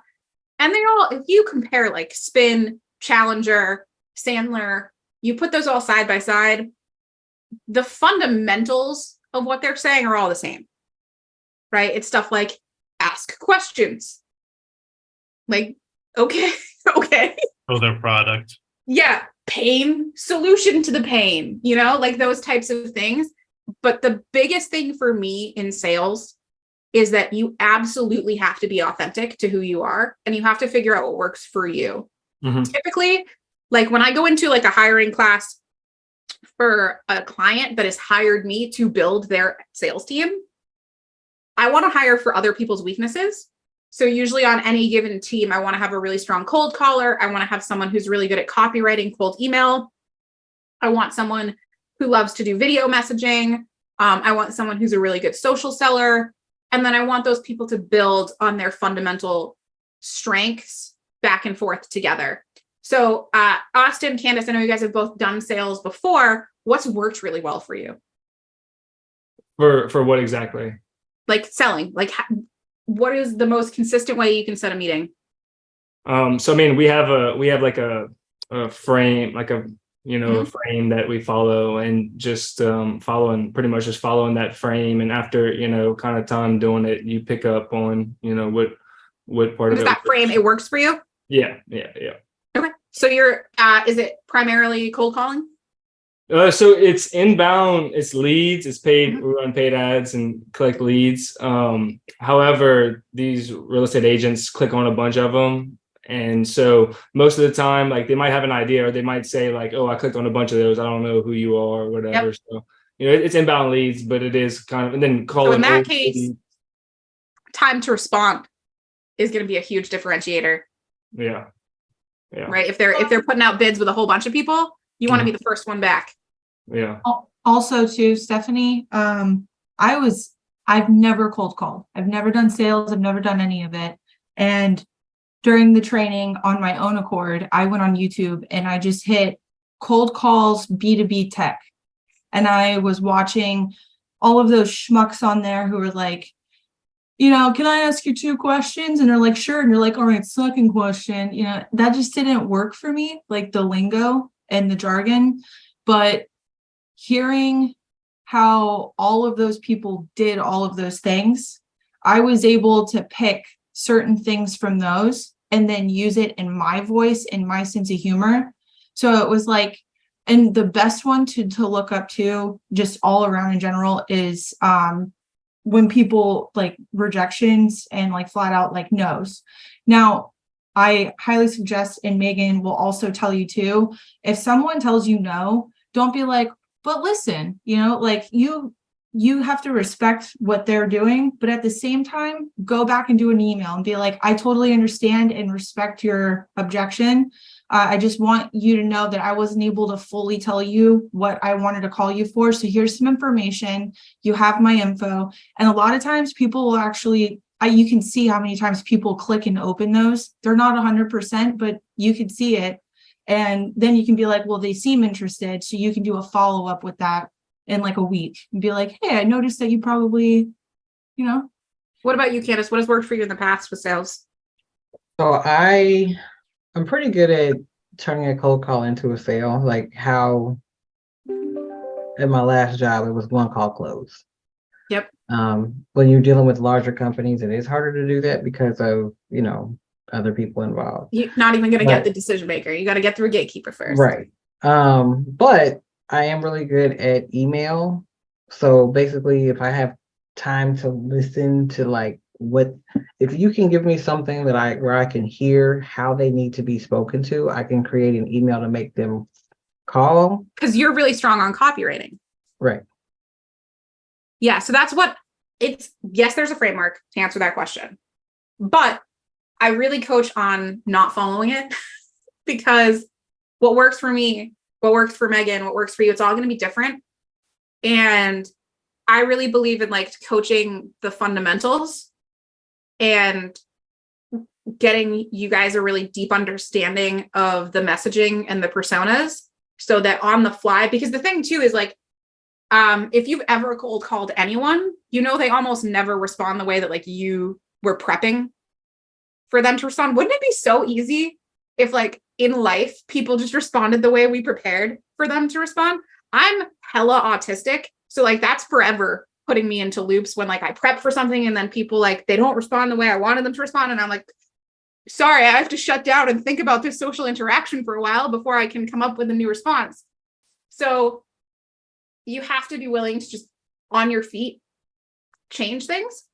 And they all, if you compare like Spin, Challenger, Sandler, you put those all side by side, the fundamentals of what they're saying are all the same, right? It's stuff like ask questions. Like, okay. Oh, their product. Yeah. Pain, solution to the pain, like those types of things. But the biggest thing for me in sales is that you absolutely have to be authentic to who you are, and you have to figure out what works for you. Typically, like when I go into like a hiring class for a client that has hired me to build their sales team, I want to hire for other people's weaknesses. So usually on any given team, I want to have a really strong cold caller. I want to have someone who's really good at copywriting cold email. I want someone who loves to do video messaging. I want someone who's a really good social seller. And then I want those people to build on their fundamental strengths back and forth together. So Austin, Candace, I know you guys have both done sales before. What's worked really well for you? For what exactly? Like selling, like what is the most consistent way you can set a meeting? So I mean, we have like a frame, like a a frame that we follow, and just following that frame. And after kind of time doing it, you pick up on what part of it. That frame, it works for you? Yeah. Okay. So you're is it primarily cold calling? So it's inbound, it's leads, it's paid, we run paid ads and collect leads. However, these real estate agents click on a bunch of them. And so most of the time, like they might have an idea, or they might say like, oh, I clicked on a bunch of those, I don't know who you are or whatever. Yep. So, it's inbound leads, but it is kind of, and then call. So in that case, time to respond is going to be a huge differentiator. Yeah. Right. If they're putting out bids with a whole bunch of people, you want to be the first one back. Yeah. Also too, Stephanie, I've never cold called. I've never done sales. I've never done any of it. And during the training on my own accord, I went on YouTube and I just hit cold calls, B2B tech. And I was watching all of those schmucks on there who were like, can I ask you 2 questions? And they're like, sure. And you're like, all right, second question. That just didn't work for me, like the lingo and the jargon. But hearing how all of those people did all of those things, I was able to pick certain things from those and then use it in my voice and my sense of humor. So it was like, and the best one to look up to just all around in general is when people like rejections and like flat out like no's. Now, I highly suggest, and Megan will also tell you too, if someone tells you no, don't be like, but listen, like you have to respect what they're doing, but at the same time, go back and do an email and be like, I totally understand and respect your objection. I just want you to know that I wasn't able to fully tell you what I wanted to call you for. So here's some information. You have my info. And a lot of times people will actually, you can see how many times people click and open those. They're not 100%, but you can see it. And then you can be like, well, they seem interested. So you can do a follow-up with that in like a week and be like, hey, I noticed that you probably, you know. What about you, Candace? What has worked for you in the past with sales? So I'm pretty good at turning a cold call into a sale, like how at my last job, it was one call close. Yep. When you're dealing with larger companies, it is harder to do that because of, other people involved. You're not even going to But- get the decision maker. You got to get through a gatekeeper first. Right. But I am really good at email. So basically, if I have time to listen to like if you can give me something where I can hear how they need to be spoken to, I can create an email to make them call. Because you're really strong on copywriting. Right. Yeah. So that's what yes, there's a framework to answer that question. But I really coach on not following it because what works for me, what works for Megan, what works for you, it's all going to be different. And I really believe in like coaching the fundamentals and getting you guys a really deep understanding of the messaging and the personas so that on the fly, because the thing too is like, if you've ever cold called anyone, they almost never respond the way that like you were prepping for them to respond. Wouldn't it be so easy if like in life, people just responded the way we prepared for them to respond? I'm hella autistic. So like that's forever putting me into loops when like I prep for something and then people like, they don't respond the way I wanted them to respond. And I'm like, sorry, I have to shut down and think about this social interaction for a while before I can come up with a new response. So you have to be willing to just on your feet change things.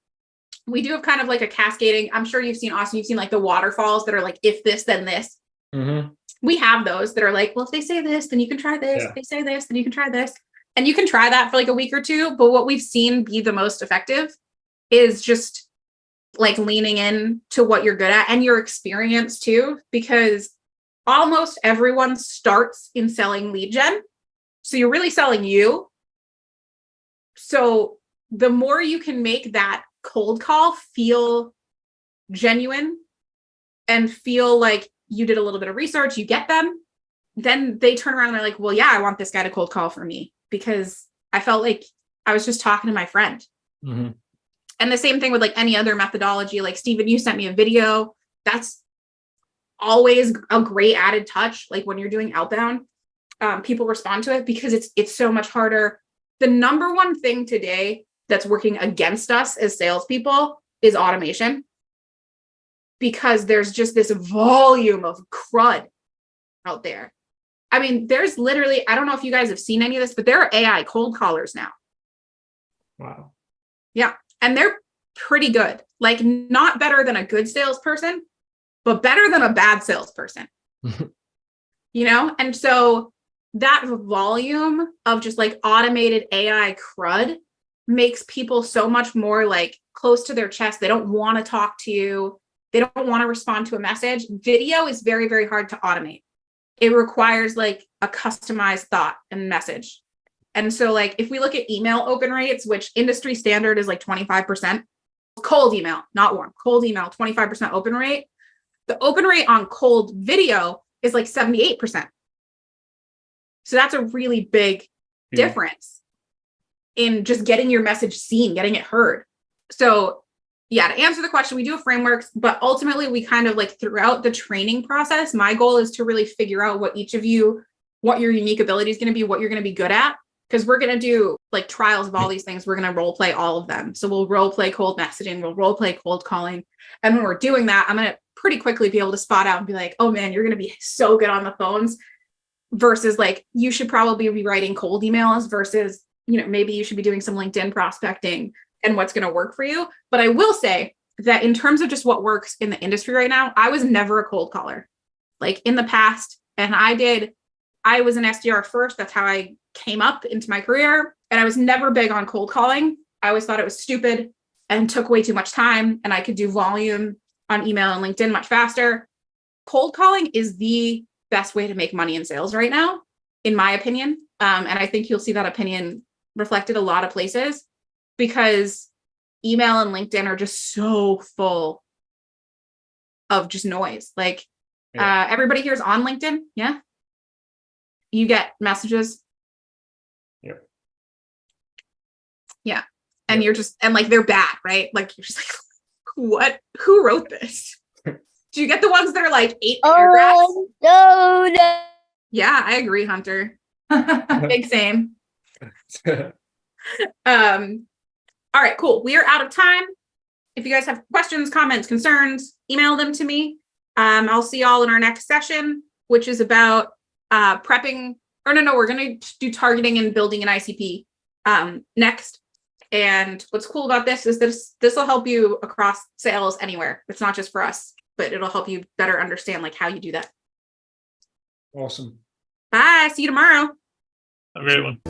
We do have kind of like a cascading. I'm sure you've seen, Austin, you've seen like the waterfalls that are like, if this, then this. Mm-hmm. We have those that are like, well, if they say this, then you can try this. Yeah. If they say this, then you can try this. And you can try that for like a week or two. But what we've seen be the most effective is just like leaning in to what you're good at and your experience too, because almost everyone starts in selling lead gen. So you're really selling you. So the more you can make that cold call feel genuine and feel like you did a little bit of research, you get them, then they turn around and they're like, well, yeah, I want this guy to cold call for me because I felt like I was just talking to my friend. Mm-hmm. And the same thing with like any other methodology, like Stephen, you sent me a video. That's always a great added touch. Like when you're doing outbound, people respond to it because it's so much harder. The number one thing today that's working against us as salespeople is automation, because there's just this volume of crud out there. I mean, there's literally, I don't know if you guys have seen any of this, but there are AI cold callers now. Wow. Yeah. And they're pretty good. Like not better than a good salesperson, but better than a bad salesperson. And so that volume of just like automated AI crud makes people so much more like close to their chest. They don't want to talk to you. They don't want to respond to a message. Video is very, very hard to automate. It requires like a customized thought and message. And so like if we look at email open rates, which industry standard is like 25%, cold email, not warm, cold email, 25% open rate. The open rate on cold video is like 78%. So that's a really big difference in just getting your message seen, getting it heard. So yeah, to answer the question, we do have frameworks, but ultimately we kind of like throughout the training process, my goal is to really figure out what your unique ability is going to be, what you're going to be good at. Because we're going to do like trials of all these things. We're going to role play all of them. So we'll role play cold messaging, we'll role play cold calling. And when we're doing that, I'm going to pretty quickly be able to spot out and be like, oh man, you're going to be so good on the phones versus like, you should probably be writing cold emails versus, maybe you should be doing some LinkedIn prospecting and what's going to work for you. But I will say that in terms of just what works in the industry right now, I was never a cold caller. Like in the past, and I was an SDR first. That's how I came up into my career. And I was never big on cold calling. I always thought it was stupid and took way too much time. And I could do volume on email and LinkedIn much faster. Cold calling is the best way to make money in sales right now, in my opinion. And I think you'll see that opinion reflected a lot of places because email and LinkedIn are just so full of just noise. Like Everybody here is on LinkedIn. Yeah. You get messages. Yep. Yeah. And you're just, and like, they're bad, right? Like, you're just like, what? Who wrote this? Do you get the ones that are like 8 paragraphs? Oh, no. Yeah, I agree, Hunter. Big same. All right, cool. We are out of time. If you guys have questions, comments, concerns, email them to me. I'll see y'all in our next session, which is about prepping, or no, we're going to do targeting and building an ICP next. And what's cool about this is this will help you across sales anywhere. It's not just for us, but it'll help you better understand like how you do that. Awesome. Bye. See you tomorrow. A great one.